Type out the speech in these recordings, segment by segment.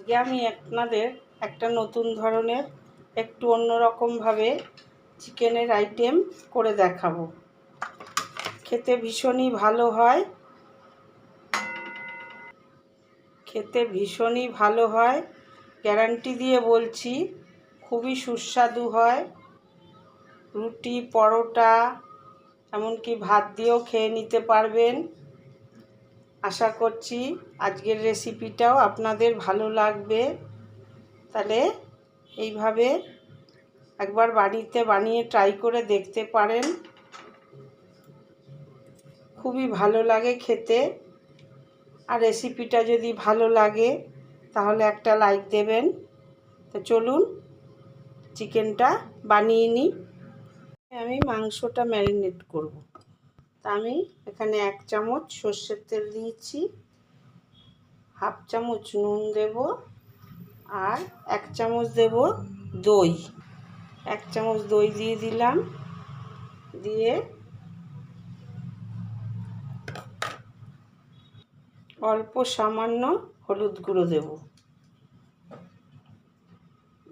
আজকে আমি আপনাদের একটা নতুন ধরনের একটু অন্যরকমভাবে চিকেনের আইটেম করে দেখাবো। খেতে ভীষণই ভালো হয়, গ্যারান্টি দিয়ে বলছি। খুবই সুস্বাদু হয়। রুটি, পরোটা, এমনকি ভাত দিয়েও খেয়ে নিতে পারবেন। আশা করছি আজকের রেসিপিটাও আপনাদের ভালো লাগবে। তাহলে এইভাবে একবার বাড়িতে বানিয়ে ট্রাই করে দেখতে পারেন। খুবই ভালো লাগে খেতে। আর রেসিপিটা যদি ভালো লাগে তাহলে একটা লাইক দেবেন। তো চলুন চিকেনটা বানিয়ে নিই। আমি মাংসটা ম্যারিনেট করব। তা আমি এখানে 1 চামচ সর্ষের তেল দিয়েছি, হাফ চামচ নুন দেব, আর 1 চামচ দেব দই। 1 চামচ দই দিয়ে দিলাম। দিয়ে অল্প সামান্য হলুদ গুঁড়ো দেব।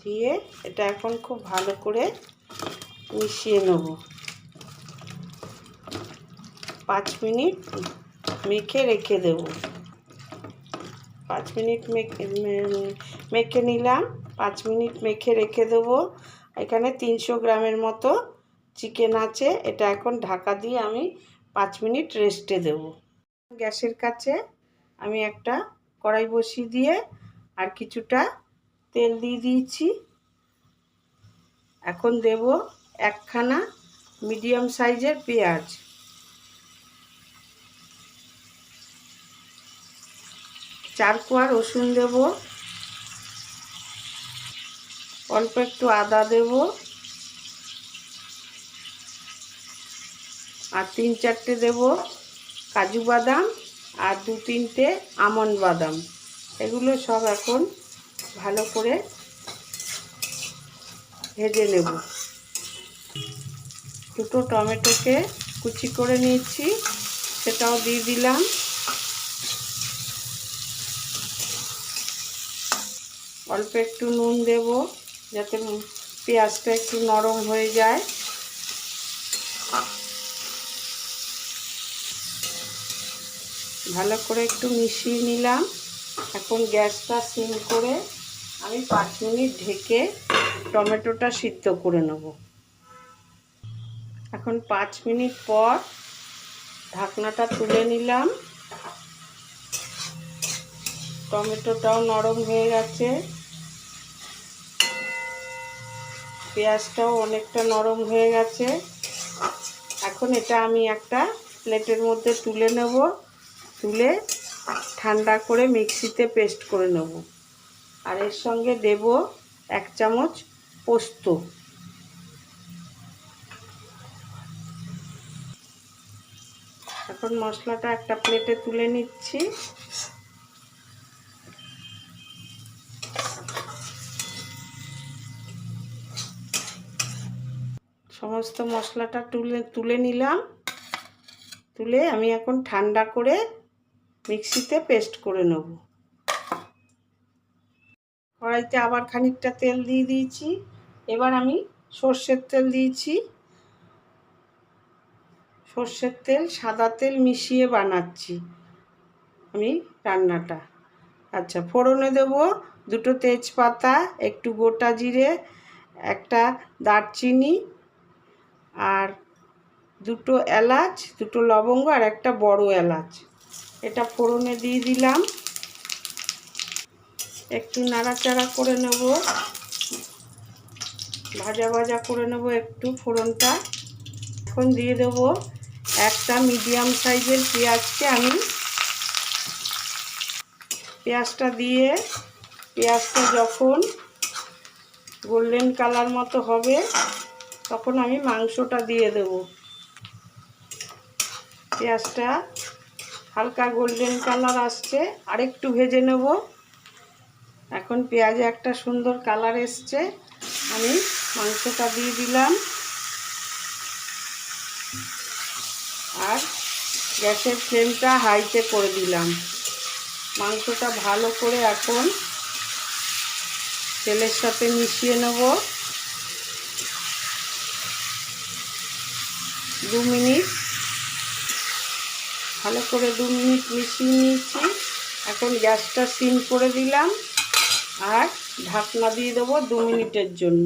দিয়ে এটা এখন খুব ভালো করে মিশিয়ে নেব। 5 মিনিট মেখে রেখে দেব। 5 মিনিট মেখে নিলাম। 5 মিনিট মেখে রেখে দেবো। এখানে 300 গ্রামের মতো চিকেন আছে। এটা এখন ঢাকা দিয়ে আমি 5 মিনিট রেস্টে দেব। গ্যাসের কাছে আমি একটা কড়াই বসিয়ে দিয়ে আর কিছুটা তেল দিয়ে দিয়েছি। এখন দেব একখানা মিডিয়াম সাইজের পেঁয়াজ, 4 কোয়া রসুন দেব, অল্প একটু আদা দেব, আর 3-4টে দেব কাজু বাদাম, আর 2-3টে আমন্ড বাদাম। এগুলো সব এখন ভালো করে ভেজে নেব। 2টো টমেটোকে কুচি করে নিয়েছি, সেটাও দিয়ে দিলাম। অল্প একটু নুন দেব যাতে পেঁয়াজটা একটু নরম হয়ে যায়। ভালো করে একটু মিশিয়ে নিলাম। এখন গ্যাসটা সিম করে আমি 5 মিনিট ঢেকে টমেটোটা সিদ্ধ করে নেব। এখন 5 মিনিট পর ঢাকনাটা তুলে নিলাম। টমেটোটাও নরম হয়ে গেছে, পেঁয়াজটাও অনেকটা নরম হয়ে গেছে। এখন এটা আমি একটা প্লেটের মধ্যে তুলে নেব। তুলে ঠান্ডা করে মিক্সিতে পেস্ট করে নেব। আর এর সঙ্গে দেব 1 চামচ পোস্ত। এখন মশলাটা একটা প্লেটে তুলে নিচ্ছি। সমস্ত মশলাটা তুলে নিলাম। তুলে আমি এখন ঠান্ডা করে মিক্সিতে পেস্ট করে নেব। কড়াইতে আবার খানিকটা তেল দিয়ে দিয়েছি। এবার আমি সর্ষের তেল দিয়েছি। সর্ষের তেল সাদা তেল মিশিয়ে বানাচ্ছি আমি রান্নাটা। আচ্ছা, ফোড়নে দেব 2টো তেজপাতা, একটু গোটা জিরে, একটা দারচিনি, আর 2টো এলাচ, 2টো লবঙ্গ, আর একটা বড় এলাচ। এটা ফোড়নে দিয়ে দিলাম। একটু নাড়াচাড়া করে নেব, ভাজা ভাজা করে নেব একটু ফোড়নটা। এখন দিয়ে দেব একটা মিডিয়াম সাইজের পেঁয়াজকে আমি। পেঁয়াজটা দিয়ে পেঁয়াজটা যখন গোল্ডেন কালার মতো হবে তখন আমি মাংসটা দিয়ে দেব। পেঁয়াজটা হালকা গোল্ডেন কালার আসছে, আরেকটু ভেজে নেব। এখন পেঁয়াজে একটা সুন্দর কালার এসছে, আমি মাংসটা দিয়ে দিলাম। আর গ্যাসের ফ্লেমটা হাইতে করে দিলাম। মাংসটা ভালো করে এখন তেলের সাথে মিশিয়ে নেব 2 মিনিট। ভালো করে 2 মিনিট মিশিয়ে নিয়েছি। এখন গ্যাসটা সিম করে দিলাম আর ঢাকনা দিয়ে দেবো 2 মিনিটের জন্য।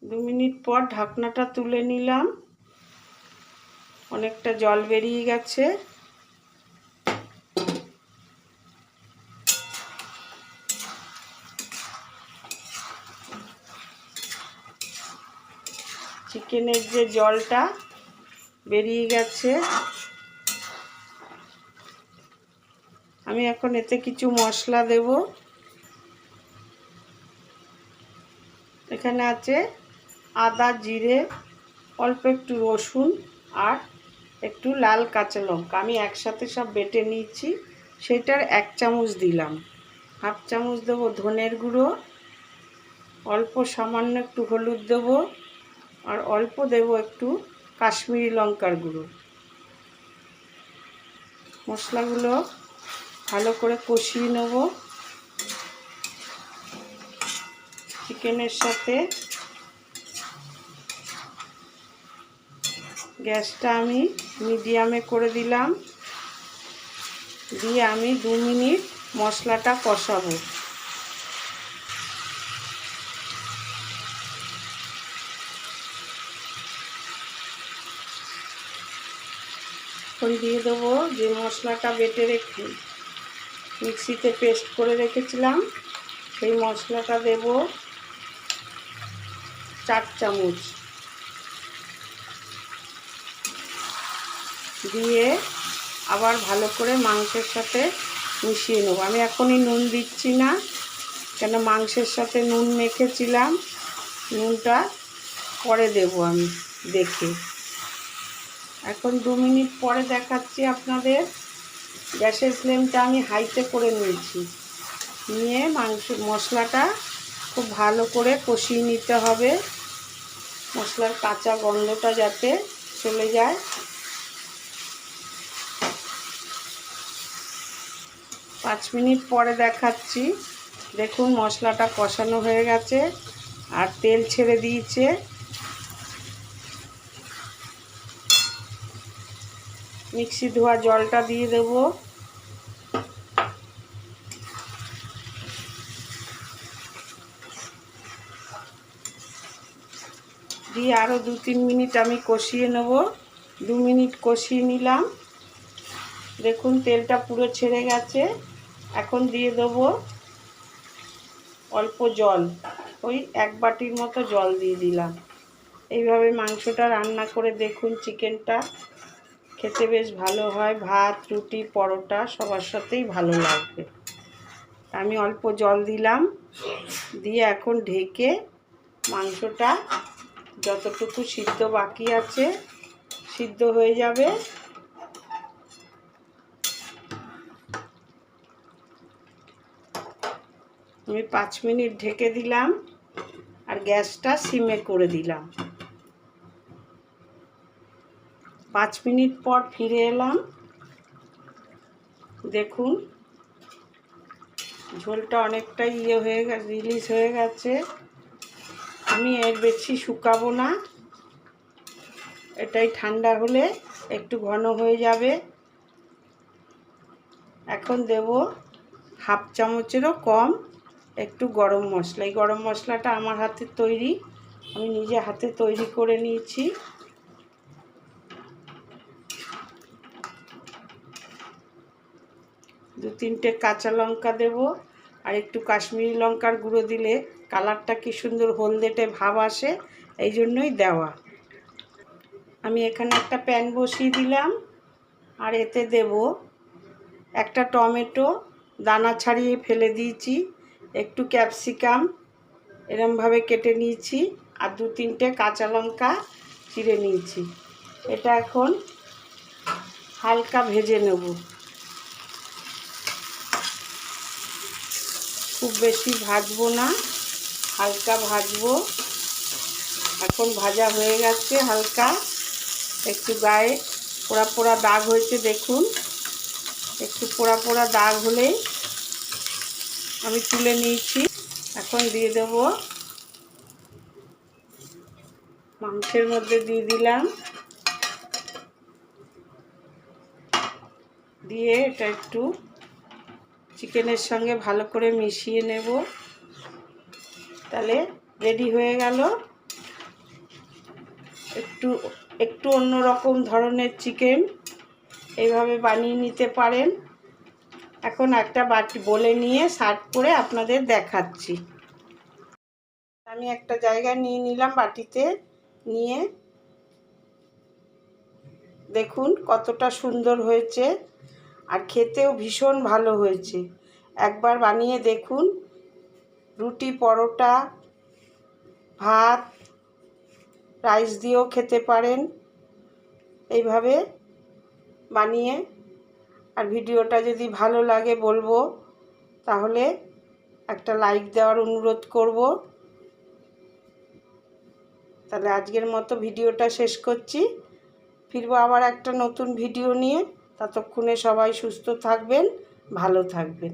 2 মিনিট পর ঢাকনাটা তুলে নিলাম। অনেকটা জল বেরিয়ে গেছে। চিকেনের যে জলটা বেরিয়ে গেছে। আমি এখন এতে কিছু মশলা দেব। এখানে আছে আদা, জিরে, অল্প একটু রসুন আর একটু লাল কাঁচা লঙ্কা। আমি একসাথে সব বেটে নিয়েছি। সেটার 1 চামচ দিলাম। হাফ চামচ দেবো ধনের গুঁড়ো, অল্প সামান্য একটু হলুদ দেবো আর অল্প দেবো একটু কাশ্মীরি লঙ্কার গুঁড়ো। মশলাগুলো ভালো করে কষিয়ে নেব চিকেনের সাথে। গ্যাসটা আমি মিডিয়ামে করে দিলাম। দিয়ে আমি 2 মিনিট মশলাটা কষাবো। এখন দিয়ে দেবো যে মশলাটা বেটে রেখে মিক্সিতে পেস্ট করে রেখেছিলাম, সেই মশলাটা দেব 4 চামচ। দিয়ে আবার ভালো করে মাংসের সাথে মিশিয়ে নেব। আমি এখনই নুন দিচ্ছি না, কেন মাংসের সাথে নুন মেখেছিলাম। নুনটা পরে দেব আমি দেখে। এখন 2 মিনিট পরে দেখাচ্ছি আপনাদের। গ্যাসের ফ্লেমটা আমি হাইতে করে নিয়েছি। নিয়ে মশলাটা খুব ভালো করে কষিয়ে নিতে হবে। মশলার কাঁচা গন্ধটা যাতে চলে যায়। পাঁচ মিনিট পরে দেখাচ্ছি। দেখুন মশলাটা কষানো হয়ে গেছে আর তেল ছেড়ে দিয়েছে। মিক্সি ধোয়া জলটা দিয়ে দেব। দিয়ে আরও 2-3 মিনিট আমি কষিয়ে নেব। 2 মিনিট কষিয়ে নিলাম। দেখুন তেলটা পুরো ছেড়ে গেছে। এখন দিয়ে দেব অল্প জল, ওই 1 বাটির মতো জল দিয়ে দিলাম। এইভাবে মাংসটা রান্না করে দেখুন। চিকেনটা খেতে বেশ ভালো হয়। ভাত, রুটি, পরোটা সবার সাথেই ভালো লাগবে। আমি অল্প জল দিলাম। দিয়ে এখন ঢেকে মাংসটা যতটুকু সিদ্ধ বাকি আছে সিদ্ধ হয়ে যাবে। আমি 5 মিনিট ঢেকে দিলাম আর গ্যাসটা সিমে করে দিলাম। 5 মিনিট পর ফিরে এলাম। দেখুন ঝোলটা অনেকটাই হয়ে গেছে, রিলিজ হয়ে গেছে। আমি এর বেশি শুকাবো না, এটাই ঠান্ডা হলে একটু ঘন হয়ে যাবে। এখন দেব হাফ চামচেরও কম একটু গরম মশলা। এই গরম মশলাটা আমার হাতে তৈরি, আমি নিজে হাতে তৈরি করে নিয়েছি। দু তিনটে কাঁচা লঙ্কা দেব আর একটু কাশ্মীরি লঙ্কার গুঁড়ো দিলে কালারটা কি সুন্দর হলদেটে ভাব আসে, এই জন্যই দেওয়া। আমি এখানে একটা প্যান বসিয়ে দিলাম আর এতে দেব একটা টমেটো দানা ছাড়িয়ে ফেলে দিয়েছি, একটু ক্যাপসিকাম এরমভাবে কেটে নিয়েছি আর 2-3টে কাঁচা লঙ্কা চিড়ে নিয়েছি। এটা এখন হালকা ভেজে নেব, খুব বেশি ভাজবো না, হালকা ভাজবো। এখন ভাজা হয়ে গেছে হালকা, একটু গায়ে পোড়া পোড়া দাগ হয়েছে। দেখুন একটু পোড়া পোড়া দাগ হলেই আমি তুলে নিয়েছি। এখন দিয়ে দেব মাংসের মধ্যে, দিয়ে দিলাম। দিয়ে এটা একটু চিকেনের সঙ্গে ভালো করে মিশিয়ে নেব। তাহলে রেডি হয়ে গেল একটু একটু অন্যরকম ধরনের চিকেন। এইভাবে বানিয়ে নিতে পারেন। এখন একটা বাটি বলে নিয়ে সার্ভ করে আপনাদের দেখাচ্ছি। আমি একটা জায়গায় নিয়ে নিলাম, বাটিতে নিয়ে দেখুন কতটা সুন্দর হয়েছে, আর খেতেও ভীষণ ভালো হয়েছে। একবার বানিয়ে দেখুন। রুটি, পরোটা, ভাত, রাইস দিয়েও খেতে পারেন এইভাবে বানিয়ে। আর ভিডিওটা যদি ভালো লাগে বলবো, তাহলে একটা লাইক দেওয়ার অনুরোধ করব। তাহলে আজকের মতো ভিডিওটা শেষ করছি। ফিরবো আবার একটা নতুন ভিডিও নিয়ে। ততক্ষণে সবাই সুস্থ থাকবেন, ভালো থাকবেন।